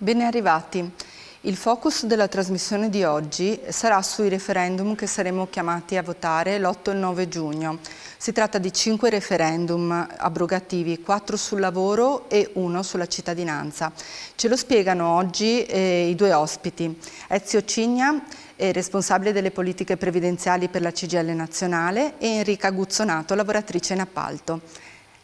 Ben arrivati. Il focus della trasmissione di oggi sarà sui referendum che saremo chiamati a votare l'8 e il 9 giugno. Si tratta di 5 referendum abrogativi, 4 sul lavoro e 1 sulla cittadinanza. Ce lo spiegano oggi i due ospiti. Ezio Cigna, responsabile delle politiche previdenziali per la CGIL nazionale, e Enrica Guzzonato, lavoratrice in appalto.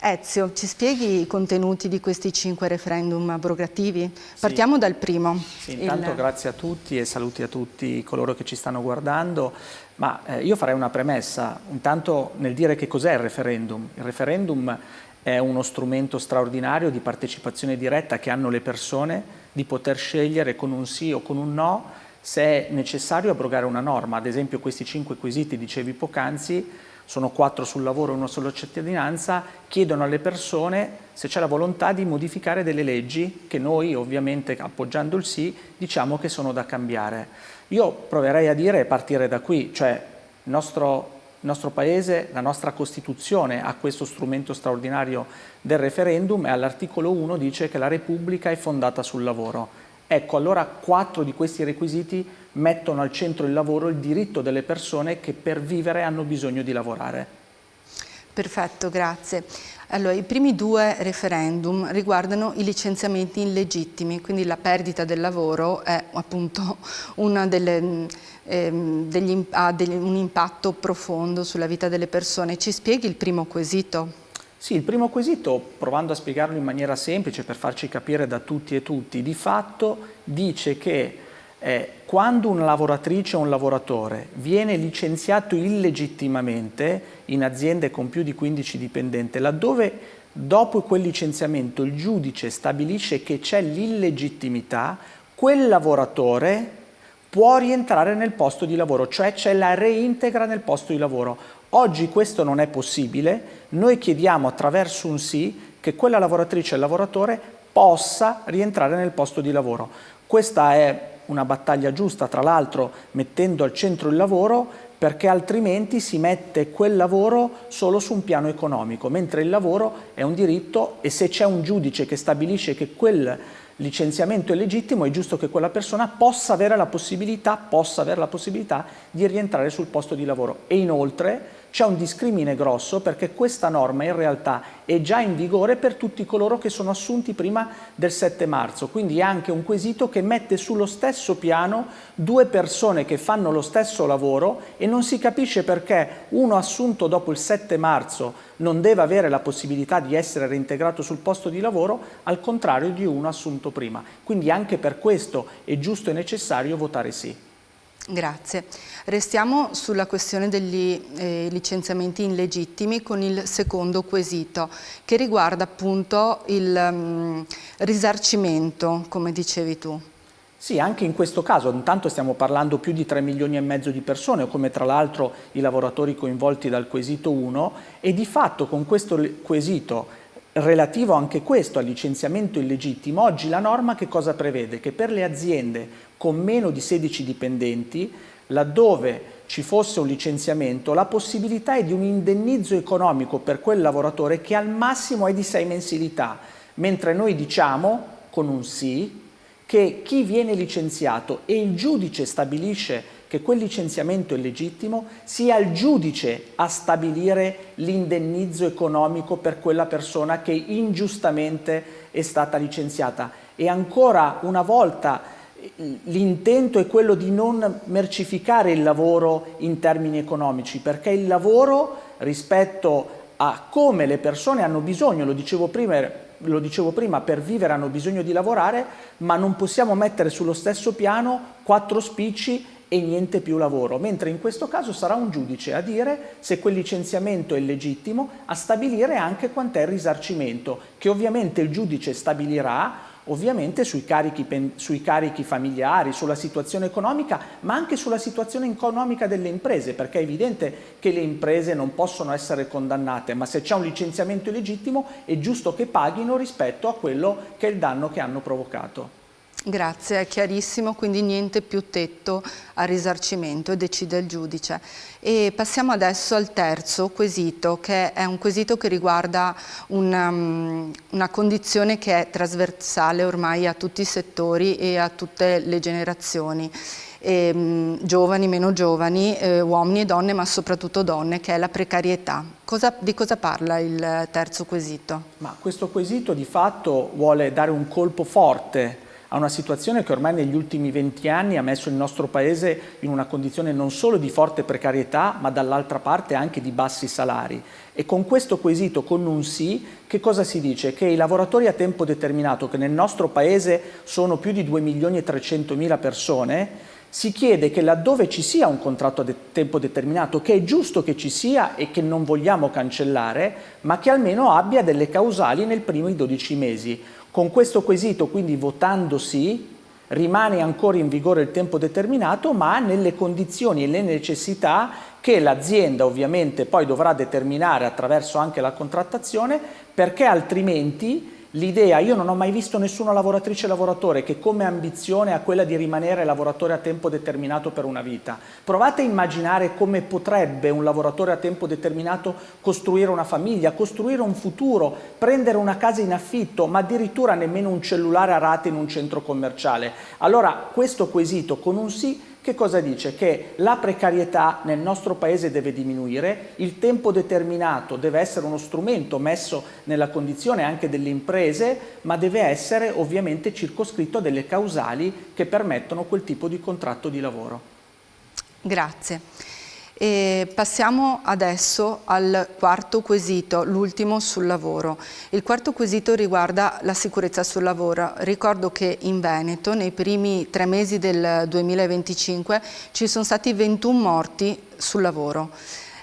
Ezio, ci spieghi i contenuti di questi 5 referendum abrogativi? Partiamo dal primo. Sì, intanto grazie a tutti e saluti a tutti coloro che ci stanno guardando, ma io farei una premessa, intanto nel dire che cos'è il referendum. Il referendum è uno strumento straordinario di partecipazione diretta che hanno le persone di poter scegliere con un sì o con un no se è necessario abrogare una norma. Ad esempio questi 5 quesiti, dicevi poc'anzi, sono 4 sul lavoro e 1 sulla cittadinanza, chiedono alle persone se c'è la volontà di modificare delle leggi che noi, ovviamente appoggiando il sì, diciamo che sono da cambiare. Io proverei a dire e partire da qui, cioè il nostro Paese, la nostra Costituzione ha questo strumento straordinario del referendum e all'articolo 1 dice che la Repubblica è fondata sul lavoro. Ecco, allora 4 di questi requisiti mettono al centro il lavoro, il diritto delle persone che per vivere hanno bisogno di lavorare. Perfetto, grazie. Allora, i primi 2 referendum riguardano i licenziamenti illegittimi, quindi la perdita del lavoro è appunto una ha un impatto profondo sulla vita delle persone. Ci spieghi il primo quesito? Sì, il primo quesito, provando a spiegarlo in maniera semplice per farci capire da tutti e tutti, di fatto dice che quando una lavoratrice o un lavoratore viene licenziato illegittimamente in aziende con più di 15 dipendenti, laddove dopo quel licenziamento il giudice stabilisce che c'è l'illegittimità, quel lavoratore può rientrare nel posto di lavoro, cioè c'è la reintegra nel posto di lavoro. Oggi questo non è possibile, noi chiediamo attraverso un sì che quella lavoratrice e il lavoratore possa rientrare nel posto di lavoro. Questa è una battaglia giusta, tra l'altro mettendo al centro il lavoro, perché altrimenti si mette quel lavoro solo su un piano economico, mentre il lavoro è un diritto e se c'è un giudice che stabilisce che quel licenziamento è legittimo, è giusto che quella persona possa avere la possibilità di rientrare sul posto di lavoro. E inoltre c'è un discrimine grosso perché questa norma in realtà è già in vigore per tutti coloro che sono assunti prima del 7 marzo, quindi è anche un quesito che mette sullo stesso piano 2 persone che fanno lo stesso lavoro e non si capisce perché uno assunto dopo il 7 marzo non deve avere la possibilità di essere reintegrato sul posto di lavoro, al contrario di uno assunto prima. Quindi anche per questo è giusto e necessario votare sì. Grazie. Restiamo sulla questione degli licenziamenti illegittimi con il secondo quesito, che riguarda appunto il risarcimento, come dicevi tu. Sì, anche in questo caso, intanto stiamo parlando più di 3 milioni e mezzo di persone, come tra l'altro i lavoratori coinvolti dal quesito 1, e di fatto con questo quesito relativo anche questo al licenziamento illegittimo, oggi la norma che cosa prevede? Che per le aziende con meno di 16 dipendenti, laddove ci fosse un licenziamento, la possibilità è di un indennizzo economico per quel lavoratore che al massimo è di 6 mensilità, mentre noi diciamo, con un sì, che chi viene licenziato e il giudice stabilisce che quel licenziamento è legittimo, sia il giudice a stabilire l'indennizzo economico per quella persona che ingiustamente è stata licenziata. E ancora una volta l'intento è quello di non mercificare il lavoro in termini economici, perché il lavoro rispetto a come le persone hanno bisogno, lo dicevo prima, per vivere hanno bisogno di lavorare, ma non possiamo mettere sullo stesso piano 4 spicci e niente più lavoro, mentre in questo caso sarà un giudice a dire se quel licenziamento è legittimo, a stabilire anche quant'è il risarcimento, che ovviamente il giudice stabilirà ovviamente sui carichi familiari, sulla situazione economica, ma anche sulla situazione economica delle imprese, perché è evidente che le imprese non possono essere condannate, ma se c'è un licenziamento illegittimo è giusto che paghino rispetto a quello che è il danno che hanno provocato. Grazie, è chiarissimo, quindi niente più tetto al risarcimento e decide il giudice. E passiamo adesso al terzo quesito, che è un quesito che riguarda una condizione che è trasversale ormai a tutti i settori e a tutte le generazioni, giovani, meno giovani, uomini e donne, ma soprattutto donne, che è la precarietà. Di cosa parla il terzo quesito? Ma questo quesito di fatto vuole dare un colpo forte a una situazione che ormai negli ultimi 20 anni ha messo il nostro Paese in una condizione non solo di forte precarietà, ma dall'altra parte anche di bassi salari. E con questo quesito, con un sì, che cosa si dice? Che i lavoratori a tempo determinato, che nel nostro Paese sono più di 2.300.000 persone, si chiede che laddove ci sia un contratto a tempo determinato, che è giusto che ci sia e che non vogliamo cancellare, ma che almeno abbia delle causali nei primi 12 mesi. Con questo quesito, quindi votando sì, rimane ancora in vigore il tempo determinato, ma nelle condizioni e le necessità che l'azienda ovviamente poi dovrà determinare attraverso anche la contrattazione, perché altrimenti l'idea, io non ho mai visto nessuna lavoratrice e lavoratore che come ambizione ha quella di rimanere lavoratore a tempo determinato per una vita. Provate a immaginare come potrebbe un lavoratore a tempo determinato costruire una famiglia, costruire un futuro, prendere una casa in affitto, ma addirittura nemmeno un cellulare a rate in un centro commerciale. Allora questo quesito con un sì che cosa dice? Che la precarietà nel nostro Paese deve diminuire, il tempo determinato deve essere uno strumento messo nella condizione anche delle imprese, ma deve essere ovviamente circoscritto a delle causali che permettono quel tipo di contratto di lavoro. Grazie. E passiamo adesso al quarto quesito, l'ultimo sul lavoro. Il quarto quesito riguarda la sicurezza sul lavoro. Ricordo che in Veneto nei primi 3 mesi del 2025 ci sono stati 21 morti sul lavoro.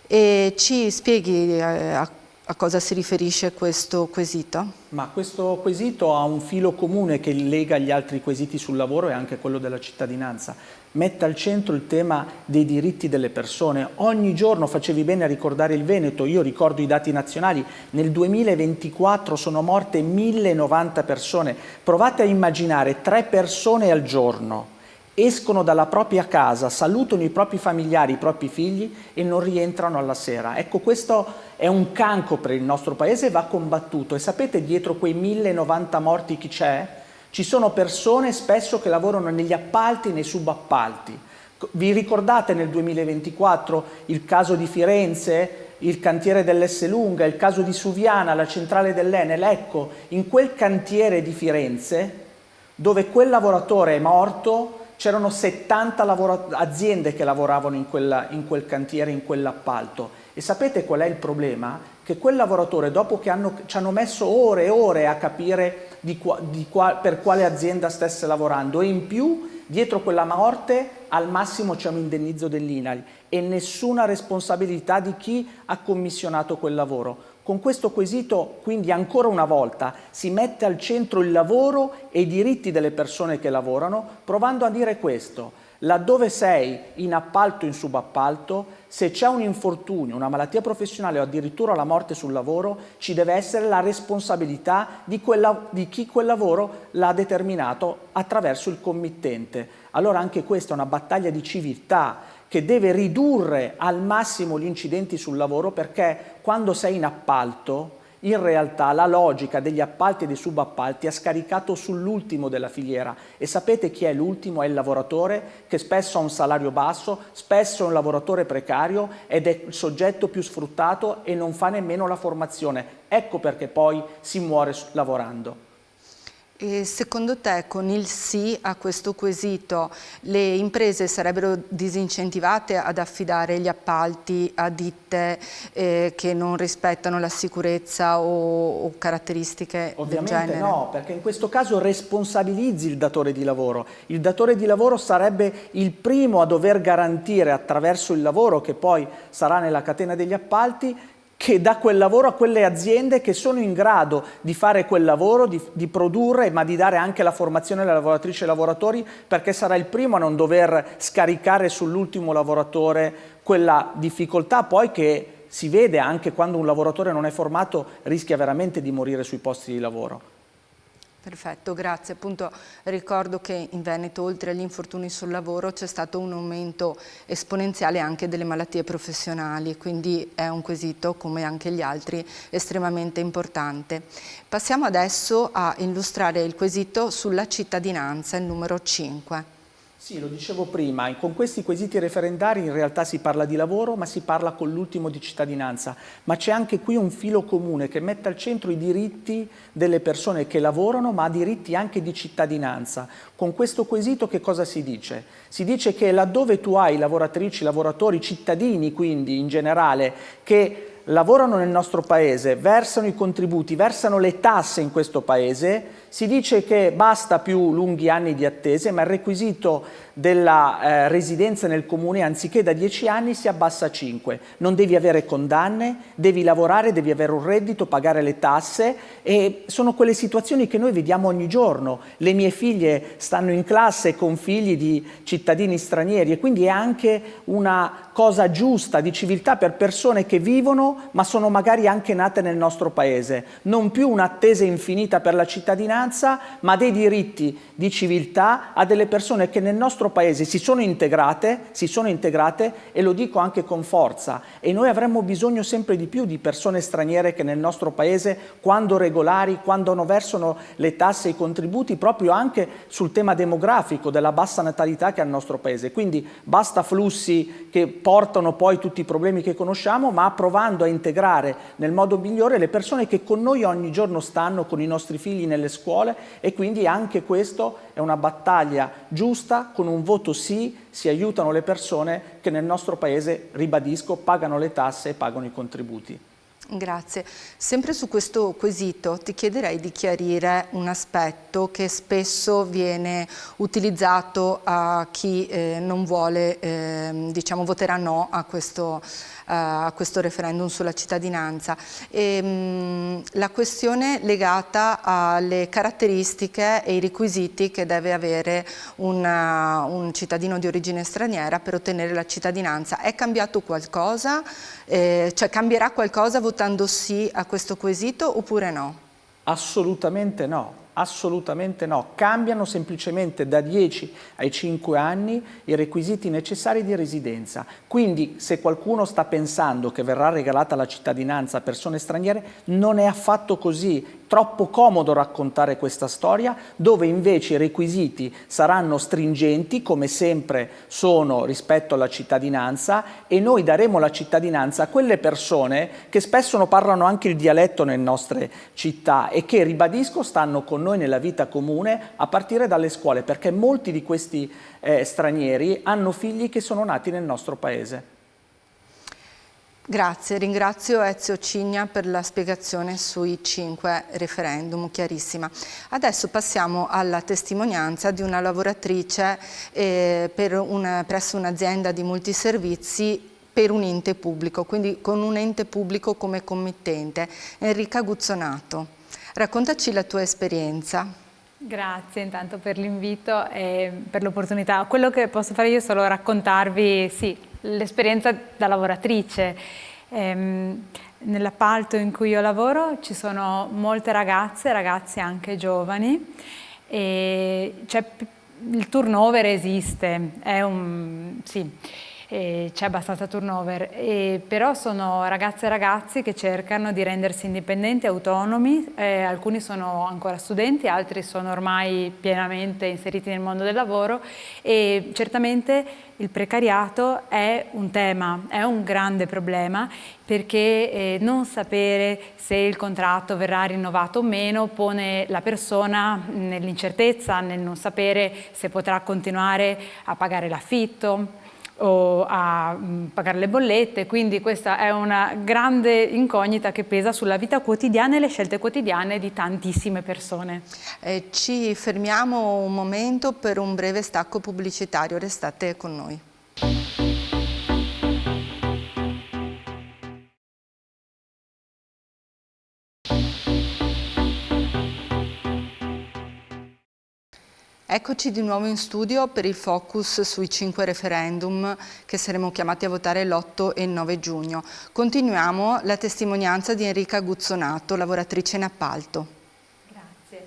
E ci spieghi a cosa si riferisce questo quesito? Ma questo quesito ha un filo comune che lega gli altri quesiti sul lavoro e anche quello della cittadinanza. Mette al centro il tema dei diritti delle persone. Ogni giorno, facevi bene a ricordare il Veneto, io ricordo i dati nazionali, nel 2024 sono morte 1090 persone. Provate a immaginare 3 persone al giorno. Escono dalla propria casa, salutano i propri familiari, i propri figli e non rientrano alla sera. Ecco, questo è un cancro per il nostro Paese e va combattuto. E sapete dietro quei 1090 morti chi c'è? Ci sono persone spesso che lavorano negli appalti e nei subappalti. Vi ricordate nel 2024 il caso di Firenze, il cantiere dell'Esselunga, il caso di Suviana, la centrale dell'Enel? Ecco, in quel cantiere di Firenze, dove quel lavoratore è morto, c'erano 70 aziende che lavoravano in quel cantiere, in quell'appalto. E sapete qual è il problema? Che quel lavoratore, dopo che ci hanno messo ore e ore a capire per quale azienda stesse lavorando, e in più, dietro quella morte, al massimo c'è un indennizzo dell'INAIL e nessuna responsabilità di chi ha commissionato quel lavoro. Con questo quesito, quindi, ancora una volta si mette al centro il lavoro e i diritti delle persone che lavorano, provando a dire questo: laddove sei in appalto o in subappalto, se c'è un infortunio, una malattia professionale o addirittura la morte sul lavoro, ci deve essere la responsabilità di chi quel lavoro l'ha determinato attraverso il committente. Allora anche questa è una battaglia di civiltà che deve ridurre al massimo gli incidenti sul lavoro, perché quando sei in appalto, in realtà la logica degli appalti e dei subappalti ha scaricato sull'ultimo della filiera. E sapete chi è l'ultimo? È il lavoratore, che spesso ha un salario basso, spesso è un lavoratore precario ed è il soggetto più sfruttato e non fa nemmeno la formazione. Ecco perché poi si muore lavorando. E secondo te, con il sì a questo quesito, le imprese sarebbero disincentivate ad affidare gli appalti a ditte che non rispettano la sicurezza o caratteristiche del genere? Ovviamente no, perché in questo caso responsabilizzi il datore di lavoro. Il datore di lavoro sarebbe il primo a dover garantire, attraverso il lavoro che poi sarà nella catena degli appalti, che dà quel lavoro a quelle aziende che sono in grado di fare quel lavoro, di produrre, ma di dare anche la formazione alle lavoratrici e ai lavoratori, perché sarà il primo a non dover scaricare sull'ultimo lavoratore quella difficoltà poi che si vede anche quando un lavoratore non è formato, rischia veramente di morire sui posti di lavoro. Perfetto, grazie. Appunto ricordo che in Veneto, oltre agli infortuni sul lavoro, c'è stato un aumento esponenziale anche delle malattie professionali, quindi è un quesito, come anche gli altri, estremamente importante. Passiamo adesso a illustrare il quesito sulla cittadinanza, il numero 5. Sì, lo dicevo prima, con questi quesiti referendari in realtà si parla di lavoro, ma si parla con l'ultimo di cittadinanza. Ma c'è anche qui un filo comune che mette al centro i diritti delle persone che lavorano, ma diritti anche di cittadinanza. Con questo quesito che cosa si dice? Si dice che laddove tu hai lavoratrici, lavoratori, cittadini quindi in generale, che lavorano nel nostro paese, versano i contributi, versano le tasse in questo paese, si dice che basta più lunghi anni di attese, ma il requisito della residenza nel comune, anziché da 10 anni, si abbassa a 5. Non devi avere condanne, devi lavorare, devi avere un reddito, pagare le tasse, e sono quelle situazioni che noi vediamo ogni giorno. Le mie figlie stanno in classe con figli di cittadini stranieri e quindi è anche una cosa giusta di civiltà per persone che vivono ma sono magari anche nate nel nostro paese. Non più un'attesa infinita per la cittadinanza, ma dei diritti di civiltà a delle persone che nel nostro paese si sono integrate e lo dico anche con forza, e noi avremmo bisogno sempre di più di persone straniere che nel nostro paese, quando regolari, quando non versano le tasse e i contributi, proprio anche sul tema demografico della bassa natalità che ha il nostro paese. Quindi basta flussi che portano poi tutti i problemi che conosciamo, ma provando a integrare nel modo migliore le persone che con noi ogni giorno stanno, con i nostri figli nelle scuole, e quindi anche questo è una battaglia giusta. Con un voto sì si aiutano le persone che nel nostro paese, ribadisco, pagano le tasse e pagano i contributi. Grazie. Sempre su questo quesito ti chiederei di chiarire un aspetto che spesso viene utilizzato a chi non vuole, diciamo, voterà no a questo referendum sulla cittadinanza. La questione legata alle caratteristiche e i requisiti che deve avere un cittadino di origine straniera per ottenere la cittadinanza. È cambiato qualcosa? Cioè cambierà qualcosa votando sì a questo quesito oppure no? Assolutamente no. Assolutamente no, cambiano semplicemente da 10 ai 5 anni i requisiti necessari di residenza. Quindi se qualcuno sta pensando che verrà regalata la cittadinanza a persone straniere, non è affatto così. Troppo comodo raccontare questa storia, dove invece i requisiti saranno stringenti, come sempre sono rispetto alla cittadinanza, e noi daremo la cittadinanza a quelle persone che spesso non parlano anche il dialetto nelle nostre città e che, ribadisco, stanno con noi nella vita comune a partire dalle scuole, perché molti di questi stranieri hanno figli che sono nati nel nostro paese. Grazie, ringrazio Ezio Cigna per la spiegazione sui 5 referendum, chiarissima. Adesso passiamo alla testimonianza di una lavoratrice presso un'azienda di multiservizi per un ente pubblico, quindi con un ente pubblico come committente. Enrica Guzzonato, raccontaci la tua esperienza. Grazie intanto per l'invito e per l'opportunità. Quello che posso fare io è solo raccontarvi, sì, l'esperienza da lavoratrice. Nell'appalto in cui io lavoro ci sono molte ragazze, ragazzi anche giovani, e il turnover esiste, c'è abbastanza turnover, però sono ragazze e ragazzi che cercano di rendersi indipendenti, autonomi, alcuni sono ancora studenti, altri sono ormai pienamente inseriti nel mondo del lavoro, e certamente il precariato è un tema, è un grande problema, perché non sapere se il contratto verrà rinnovato o meno pone la persona nell'incertezza, nel non sapere se potrà continuare a pagare l'affitto o a pagare le bollette. Quindi questa è una grande incognita che pesa sulla vita quotidiana e le scelte quotidiane di tantissime persone. Ci fermiamo un momento per un breve stacco pubblicitario, restate con noi. Eccoci di nuovo in studio per il focus sui 5 referendum che saremo chiamati a votare l'8 e il 9 giugno. Continuiamo la testimonianza di Enrica Guzzonato, lavoratrice in appalto. Grazie.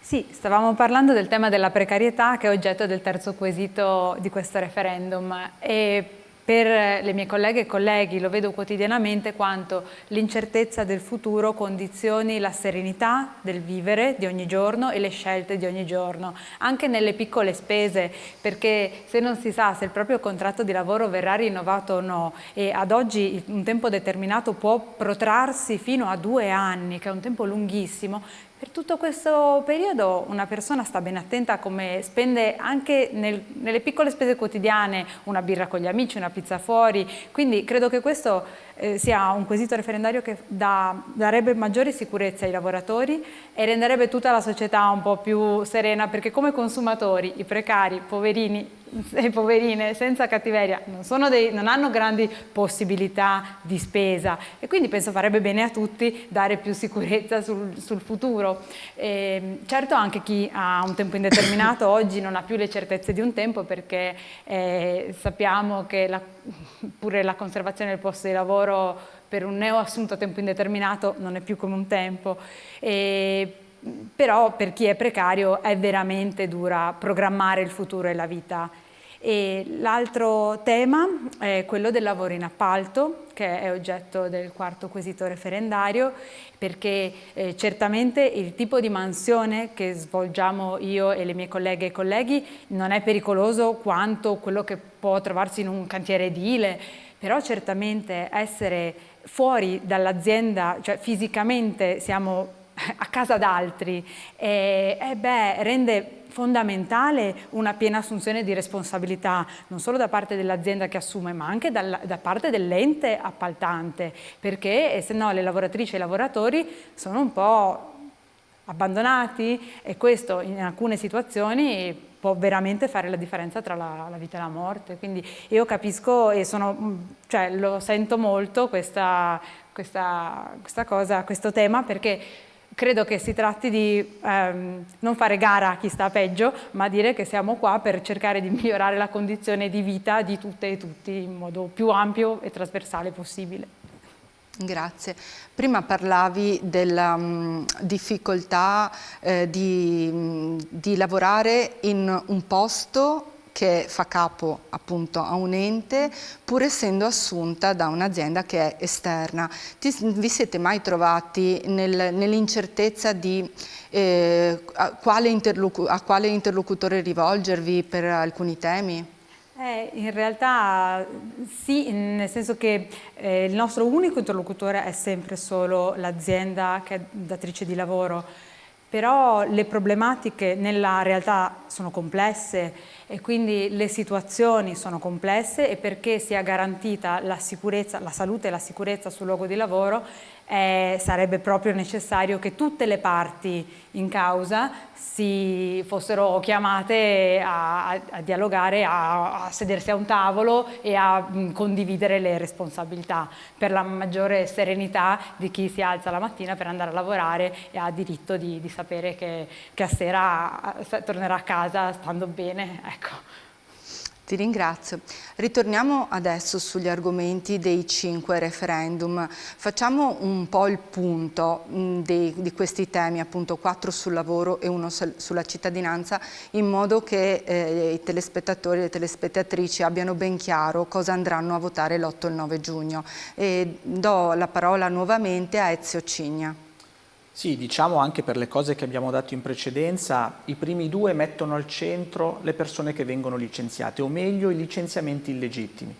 Sì, stavamo parlando del tema della precarietà che è oggetto del terzo quesito di questo referendum e per le mie colleghe e colleghi lo vedo quotidianamente quanto l'incertezza del futuro condizioni la serenità del vivere di ogni giorno e le scelte di ogni giorno, anche nelle piccole spese, perché se non si sa se il proprio contratto di lavoro verrà rinnovato o no, e ad oggi un tempo determinato può protrarsi fino a 2 anni, che è un tempo lunghissimo, per tutto questo periodo una persona sta ben attenta a come spende anche nelle piccole spese quotidiane, una birra con gli amici, una pizza fuori, quindi credo che questo sia un quesito referendario che darebbe maggiore sicurezza ai lavoratori e renderebbe tutta la società un po' più serena, perché come consumatori i precari, poverini e poverine senza cattiveria non hanno grandi possibilità di spesa e quindi penso farebbe bene a tutti dare più sicurezza sul futuro. Certo anche chi ha un tempo indeterminato oggi non ha più le certezze di un tempo, perché sappiamo che pure la conservazione del posto di lavoro per un neoassunto a tempo indeterminato non è più come un tempo. Però per chi è precario è veramente dura programmare il futuro e la vita. E l'altro tema è quello del lavoro in appalto, che è oggetto del quarto quesito referendario, perché certamente il tipo di mansione che svolgiamo io e le mie colleghe e colleghi non è pericoloso quanto quello che può trovarsi in un cantiere edile, però certamente essere fuori dall'azienda, cioè fisicamente siamo a casa d'altri, rende fondamentale una piena assunzione di responsabilità, non solo da parte dell'azienda che assume, ma anche da parte dell'ente appaltante, perché se no le lavoratrici e i lavoratori sono un po' abbandonati e questo in alcune situazioni può veramente fare la differenza tra la vita e la morte. Quindi io capisco e lo sento molto questa cosa, questo tema, perché credo che si tratti di non fare gara a chi sta peggio, ma dire che siamo qua per cercare di migliorare la condizione di vita di tutte e tutti in modo più ampio e trasversale possibile. Grazie. Prima parlavi della difficoltà di lavorare in un posto che fa capo appunto a un ente, pur essendo assunta da un'azienda che è esterna. Vi siete mai trovati nell'incertezza di a quale interlocutore rivolgervi per alcuni temi? In realtà sì, nel senso che il nostro unico interlocutore è sempre solo l'azienda che è datrice di lavoro, però le problematiche nella realtà sono complesse e quindi le situazioni sono complesse, e perché sia garantita la sicurezza, la salute e la sicurezza sul luogo di lavoro sarebbe proprio necessario che tutte le parti in causa si fossero chiamate a dialogare, a sedersi a un tavolo e a condividere le responsabilità per la maggiore serenità di chi si alza la mattina per andare a lavorare e ha diritto di sapere che a sera tornerà a casa stando bene. Ecco. Ti ringrazio. Ritorniamo adesso sugli argomenti dei 5 referendum. Facciamo un po' il punto di questi temi, appunto 4 sul lavoro e 1 sulla cittadinanza, in modo che i telespettatori e le telespettatrici abbiano ben chiaro cosa andranno a votare l'8 e il 9 giugno. E do la parola nuovamente a Ezio Cigna. Sì, diciamo anche per le cose che abbiamo dato in precedenza, i primi 2 mettono al centro le persone che vengono licenziate, o meglio i licenziamenti illegittimi.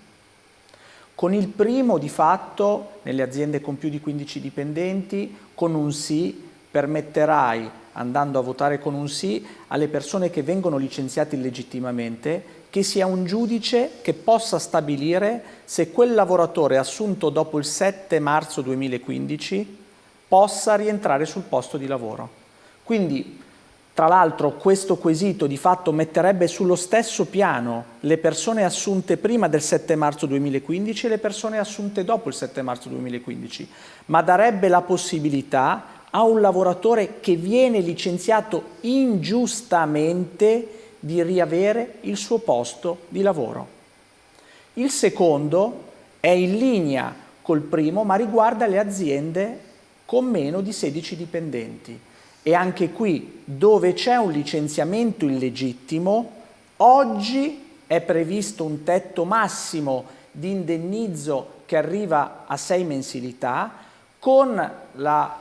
Con il primo, di fatto, nelle aziende con più di 15 dipendenti, con un sì, permetterai, andando a votare con un sì, alle persone che vengono licenziate illegittimamente, che sia un giudice che possa stabilire se quel lavoratore assunto dopo il 7 marzo 2015 possa rientrare sul posto di lavoro. Quindi, tra l'altro, questo quesito di fatto metterebbe sullo stesso piano le persone assunte prima del 7 marzo 2015 e le persone assunte dopo il 7 marzo 2015, ma darebbe la possibilità a un lavoratore che viene licenziato ingiustamente di riavere il suo posto di lavoro. Il secondo è in linea col primo, ma riguarda le aziende con meno di 16 dipendenti E anche qui, dove c'è un licenziamento illegittimo, oggi è previsto un tetto massimo di indennizzo che arriva a 6 mensilità. Con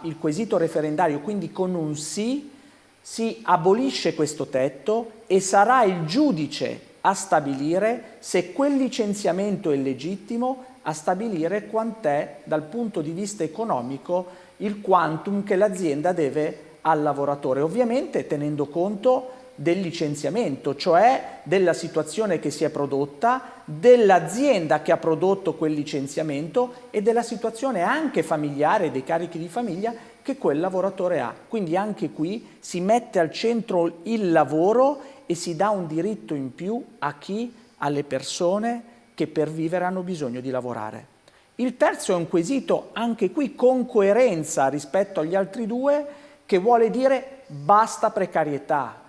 il quesito referendario, quindi con un sì, si abolisce questo tetto e sarà il giudice a stabilire se quel licenziamento è legittimo, a stabilire quant'è dal punto di vista economico il quantum che l'azienda deve al lavoratore, ovviamente tenendo conto del licenziamento, cioè della situazione che si è prodotta, dell'azienda che ha prodotto quel licenziamento e della situazione anche familiare, dei carichi di famiglia che quel lavoratore ha. Quindi anche qui si mette al centro il lavoro e si dà un diritto in più a chi? Alle persone che per vivere hanno bisogno di lavorare. Il terzo è un quesito, anche qui con coerenza rispetto agli altri due, che vuole dire basta precarietà,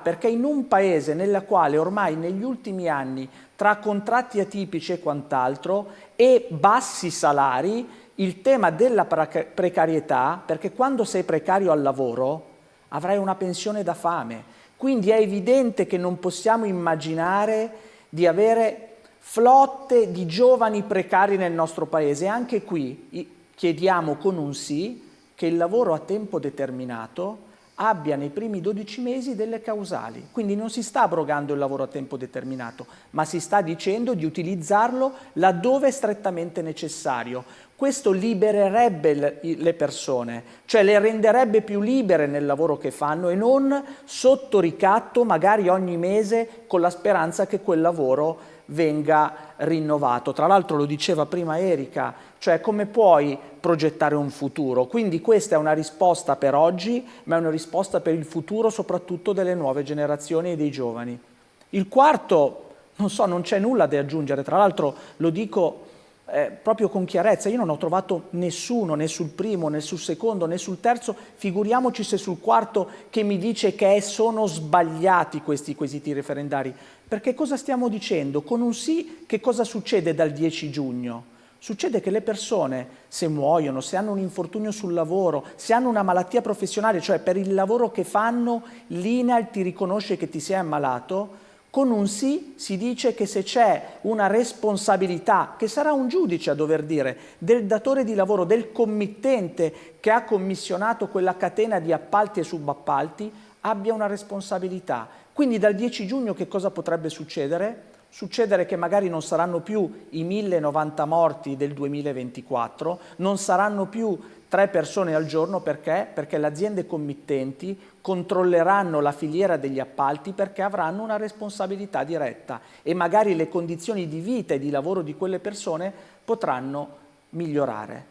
perché in un paese nel quale ormai negli ultimi anni tra contratti atipici e quant'altro e bassi salari, il tema della precarietà, perché quando sei precario al lavoro avrai una pensione da fame, quindi è evidente che non possiamo immaginare di avere flotte di giovani precari nel nostro paese. Anche qui chiediamo con un sì che il lavoro a tempo determinato abbia nei primi 12 mesi delle causali. Quindi non si sta abrogando il lavoro a tempo determinato, ma si sta dicendo di utilizzarlo laddove è strettamente necessario. Questo libererebbe le persone, cioè le renderebbe più libere nel lavoro che fanno e non sotto ricatto magari ogni mese con la speranza che quel lavoro venga rinnovato. Tra l'altro lo diceva prima Erika, cioè come puoi progettare un futuro? Quindi questa è una risposta per oggi, ma è una risposta per il futuro soprattutto delle nuove generazioni e dei giovani. Il quarto, non so, non c'è nulla da aggiungere, tra l'altro lo dico proprio con chiarezza, io non ho trovato nessuno, né sul primo, né sul secondo, né sul terzo, figuriamoci se sul quarto, che mi dice che sono sbagliati questi quesiti referendari. Perché cosa stiamo dicendo? Con un sì, che cosa succede dal 10 giugno? Succede che le persone, se muoiono, se hanno un infortunio sul lavoro, se hanno una malattia professionale, cioè per il lavoro che fanno, l'INAIL ti riconosce che ti sei ammalato, con un sì si dice che se c'è una responsabilità, che sarà un giudice a dover dire, del datore di lavoro, del committente che ha commissionato quella catena di appalti e subappalti, abbia una responsabilità. Quindi dal 10 giugno che cosa potrebbe succedere? Succedere che magari non saranno più i 1090 morti del 2024, non saranno più 3 persone al giorno, perché? Perché le aziende committenti controlleranno la filiera degli appalti perché avranno una responsabilità diretta e magari le condizioni di vita e di lavoro di quelle persone potranno migliorare.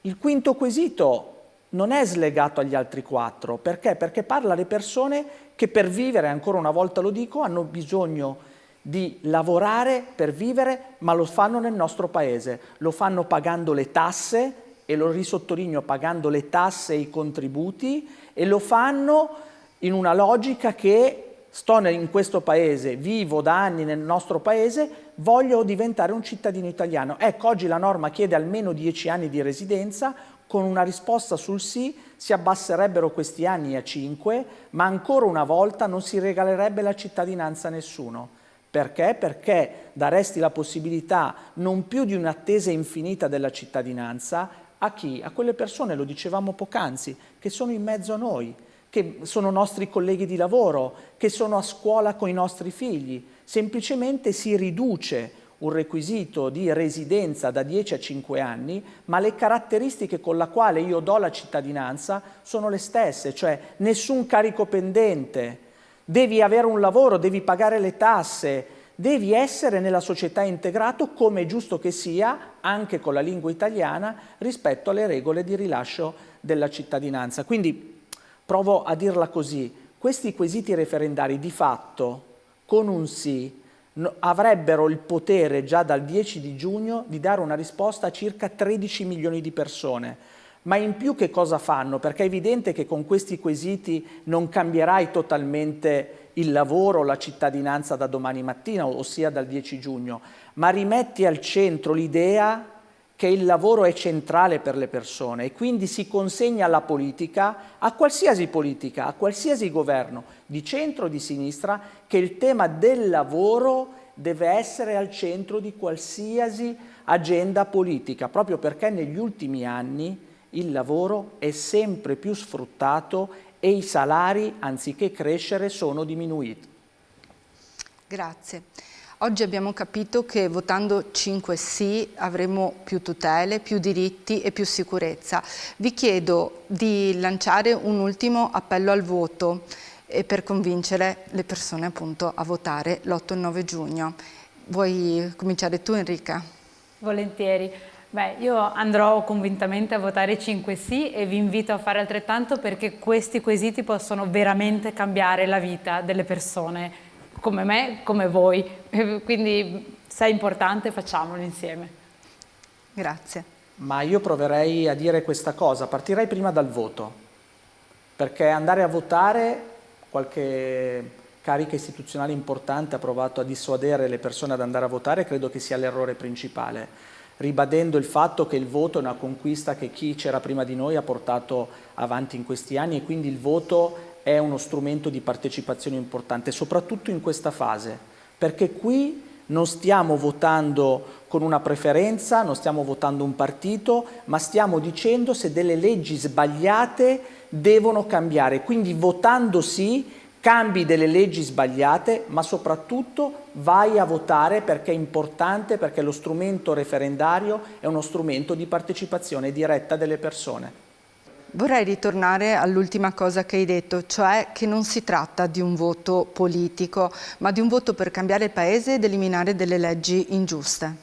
Il quinto quesito non è slegato agli altri 4, perché? Perché parla alle persone che per vivere, ancora una volta lo dico, hanno bisogno di lavorare per vivere, ma lo fanno nel nostro paese, lo fanno pagando le tasse, e lo risottolineo, pagando le tasse e i contributi, e lo fanno in una logica che sto in questo paese, vivo da anni nel nostro paese, voglio diventare un cittadino italiano. Ecco, oggi la norma chiede almeno 10 anni di residenza, con una risposta sul sì si abbasserebbero questi anni a 5, ma ancora una volta non si regalerebbe la cittadinanza a nessuno. Perché? Perché daresti la possibilità non più di un'attesa infinita della cittadinanza a chi? A quelle persone, lo dicevamo poc'anzi, che sono in mezzo a noi, che sono nostri colleghi di lavoro, che sono a scuola con i nostri figli. Semplicemente si riduce un requisito di residenza da 10 a 5 anni, ma le caratteristiche con la quale io do la cittadinanza sono le stesse, cioè nessun carico pendente, devi avere un lavoro, devi pagare le tasse, devi essere nella società integrato, come è giusto che sia, anche con la lingua italiana, rispetto alle regole di rilascio della cittadinanza. Quindi provo a dirla così, questi quesiti referendari di fatto, con un sì, avrebbero il potere già dal 10 di giugno di dare una risposta a circa 13 milioni di persone. Ma in più che cosa fanno? Perché è evidente che con questi quesiti non cambierai totalmente il lavoro, la cittadinanza da domani mattina, ossia dal 10 giugno, ma rimetti al centro l'idea che il lavoro è centrale per le persone e quindi si consegna alla politica, a qualsiasi governo, di centro o di sinistra, che il tema del lavoro deve essere al centro di qualsiasi agenda politica, proprio perché negli ultimi anni il lavoro è sempre più sfruttato e i salari, anziché crescere, sono diminuiti. Grazie. Oggi abbiamo capito che votando 5 sì avremo più tutele, più diritti e più sicurezza. Vi chiedo di lanciare un ultimo appello al voto per convincere le persone appunto a votare l'8 e il 9 giugno. Vuoi cominciare tu, Enrica? Volentieri. Beh, io andrò convintamente a votare 5 sì e vi invito a fare altrettanto, perché questi quesiti possono veramente cambiare la vita delle persone, come me, come voi, quindi se è importante facciamolo insieme. Grazie. Ma io proverei a dire questa cosa, partirei prima dal voto, perché andare a votare, qualche carica istituzionale importante ha provato a dissuadere le persone ad andare a votare, credo che sia l'errore principale, ribadendo il fatto che il voto è una conquista che chi c'era prima di noi ha portato avanti in questi anni, e quindi il voto è uno strumento di partecipazione importante, soprattutto in questa fase, perché qui non stiamo votando con una preferenza, non stiamo votando un partito, ma stiamo dicendo se delle leggi sbagliate devono cambiare. Quindi votando sì, cambi delle leggi sbagliate, ma soprattutto vai a votare, perché è importante, perché lo strumento referendario è uno strumento di partecipazione diretta delle persone. Vorrei ritornare all'ultima cosa che hai detto, cioè che non si tratta di un voto politico, ma di un voto per cambiare il paese ed eliminare delle leggi ingiuste.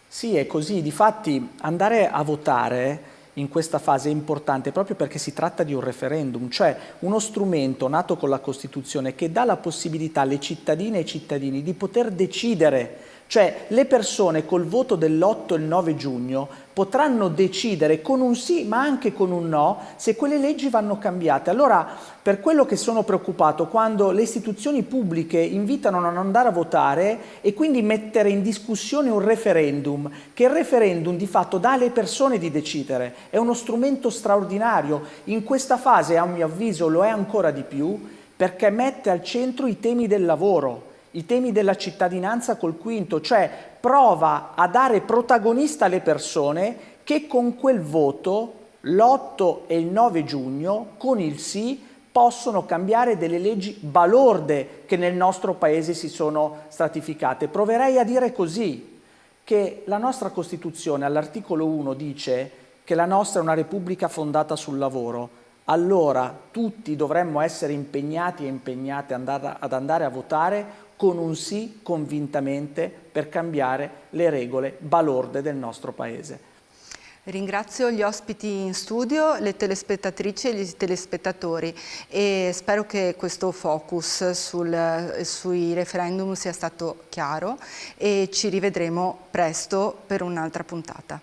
Sì, è così. Difatti andare a votare in questa fase è importante proprio perché si tratta di un referendum, cioè uno strumento nato con la Costituzione che dà la possibilità alle cittadine e ai cittadini di poter decidere. Cioè le persone col voto dell'8 e il 9 giugno potranno decidere con un sì ma anche con un no se quelle leggi vanno cambiate. Allora, per quello che sono preoccupato quando le istituzioni pubbliche invitano a non andare a votare e quindi mettere in discussione un referendum, che il referendum di fatto dà alle persone di decidere, è uno strumento straordinario. In questa fase, a mio avviso, lo è ancora di più perché mette al centro i temi del lavoro, i temi della cittadinanza col quinto, cioè prova a dare protagonista alle persone che con quel voto, l'8 e il 9 giugno, con il sì, possono cambiare delle leggi balorde che nel nostro paese si sono stratificate. Proverei a dire così, che la nostra Costituzione all'articolo 1 dice che la nostra è una Repubblica fondata sul lavoro. Allora tutti dovremmo essere impegnati e impegnate ad andare a votare con un sì convintamente per cambiare le regole balorde del nostro paese. Ringrazio gli ospiti in studio, le telespettatrici e gli telespettatori, e spero che questo focus sui referendum sia stato chiaro, e ci rivedremo presto per un'altra puntata.